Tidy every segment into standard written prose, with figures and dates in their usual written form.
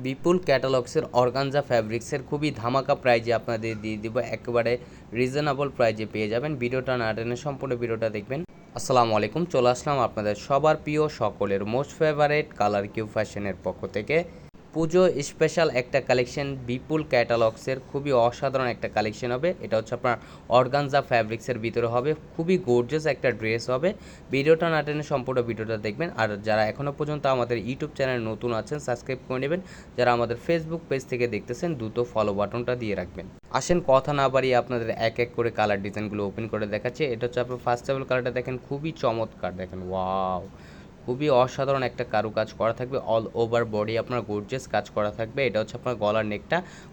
বিপুল ক্যাটালগসের organza ফ্যাব্রিক্সের খুবই ধামাকা প্রাইজে আপনাদের দিয়ে দিব, একেবারে রিজনেবল প্রাইজে পেয়ে যাবেন। ভিডিওটা না টেনে সম্পূর্ণ ভিডিওটা দেখবেন। আসসালামু আলাইকুম, চলে আসলাম আপনাদের সবার প্রিয় সকলের মোস্ট ফেভারেট কালার কিউ ফ্যাশনের পক্ষ থেকে পুজো স্পেশাল একটা কালেকশন। বিপুল ক্যাটালগসের খুবই অসাধারণ একটা কালেকশন হবে। এটা হচ্ছে আপনার অর্গানজা ফ্যাব্রিক্সের ভিতরে হবে, খুবই গর্জিয়াস একটা ড্রেস হবে। ভিডিওটা না টেনে সম্পূর্ণ ভিডিওটা দেখবেন। আর যারা এখনও পর্যন্ত আমাদের ইউটিউব চ্যানেল নতুন আছেন সাবস্ক্রাইব করে নেবেন। যারা আমাদের ফেসবুক পেজ থেকে দেখতেছেন দ্রুত ফলো বাটনটা দিয়ে রাখবেন। আসেন কথা না বাড়িয়ে আপনাদের এক এক করে কালার ডিজাইনগুলো ওপেন করে দেখাচ্ছি। এটা হচ্ছে আপনার ফার্স্ট টেবল কালারটা দেখেন, খুবই চমৎকার, দেখেন ওয়াও, খুবই অসাধারণ একটা কারুকাজ করা থাকবে। অল ওভার বডি আপনার গর্জিয়াস কাজ করা থাকবে। এটা হচ্ছে আপনার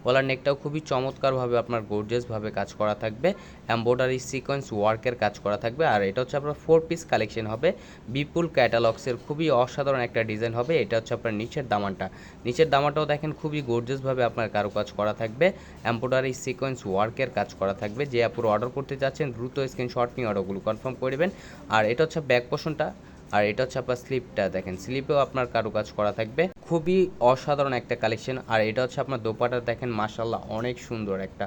গলার নেকটাও খুবই চমৎকারভাবে আপনার গর্জিয়াসভাবে কাজ করা থাকবে। এমব্রয়ডারি সিকোয়েন্স ওয়ার্কের কাজ করা থাকবে। আর এটা হচ্ছে আপনার 4 পিস কালেকশন হবে। বিপুল ক্যাটালগসের খুবই অসাধারণ একটা ডিজাইন হবে। এটা হচ্ছে আপনার নিচের দামানটাও দেখেন খুবই গর্জিয়াসভাবে আপনার কারুকাজ করা থাকবে। এমব্রয়ডারি সিকোয়েন্স ওয়ার্কের কাজ করা থাকবে। যে আপুর অর্ডার করতে চাচ্ছেন দ্রুত স্ক্রিনশট নিয়ে অর্ডারগুলো কনফার্ম করে দেবেন। আর এটা হচ্ছে ব্যাক পোর্শনটা, আর এটা হচ্ছে আপনার স্লিপটা, দেখেন স্লিপেও আপনার কারুকাজ করা থাকবে। খুবই অসাধারণ একটা কালেকশন। আর এটা হচ্ছে আপনার দোপাটা, দেখেন মাশাল্লাহ অনেক সুন্দর একটা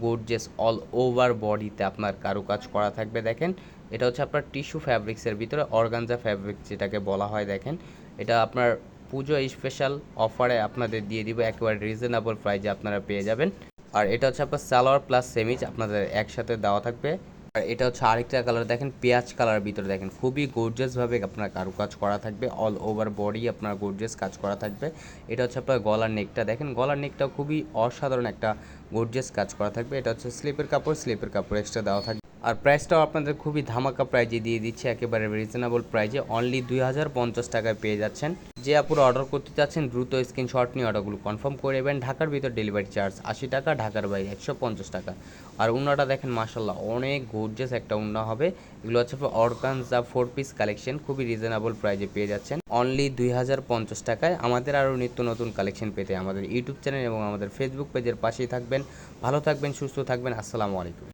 গর্জিয়াস অল ওভার বডিতে আপনার কারুকাজ করা থাকবে। দেখেন এটা হচ্ছে আপনার টিস্যু ফ্যাব্রিক্সের ভিতরে অর্গানজা ফ্যাব্রিক যেটাকে বলা হয়। দেখেন এটা আপনার পুজো স্পেশাল অফারে আপনাদের দিয়ে দিব, একেবারে রিজনেবল প্রাইজে আপনারা পেয়ে যাবেন। আর এটা হচ্ছে আপনার সালোয়ার প্লাস সেমিজ আপনাদের একসাথে দেওয়া থাকবে। আর এটা হচ্ছে আরেকটা কালার, দেখেন পেঁয়াজ কালারের ভিতরে, দেখেন খুবই গর্জিয়াসভাবে আপনার কারুকাজ করা থাকবে। অল ওভার বডি আপনার গর্জিয়াস কাজ করা থাকবে। এটা হচ্ছে আপনার গলার নেকটা, দেখেন গলার নেকটাও খুবই অসাধারণ একটা গর্জিয়াস কাজ করা থাকবে। এটা হচ্ছে স্লিপের কাপড় এক্সট্রা দেওয়া থাকবে। আর প্রাইসটাও আপনাদের খুবই ধামাকা প্রাইজে দিয়ে দিচ্ছে, একেবারে রিজনেবল প্রাইজে অনলি 2050 টাকায় পেয়ে যাচ্ছেন। যে আপুরা অর্ডার করতে চাচ্ছেন দ্রুত স্ক্রিনশট নিয়ে অর্ডারগুলো কনফার্ম করে নেবেন। ঢাকার ভিতর ডেলিভারি চার্জ 80 টাকা, ঢাকার বাইরে 150 টাকা। আর উন্নাটা দেখেন মাশাল্লাহ অনেক গর্জিয়াস একটা উন্না হবে। এগুলো হচ্ছে অর্গানজা 4 পিস কালেকশন, খুবই রিজনেবল প্রাইজে পেয়ে যাচ্ছেন অনলি 2050 টাকায়। আমাদের আরও নিত্য নতুন কালেকশন পেতে আমাদের ইউটিউব চ্যানেল এবং আমাদের ফেসবুক পেজের পাশেই থাকবেন। ভালো থাকবেন, সুস্থ থাকবেন। আসসালামু আলাইকুম।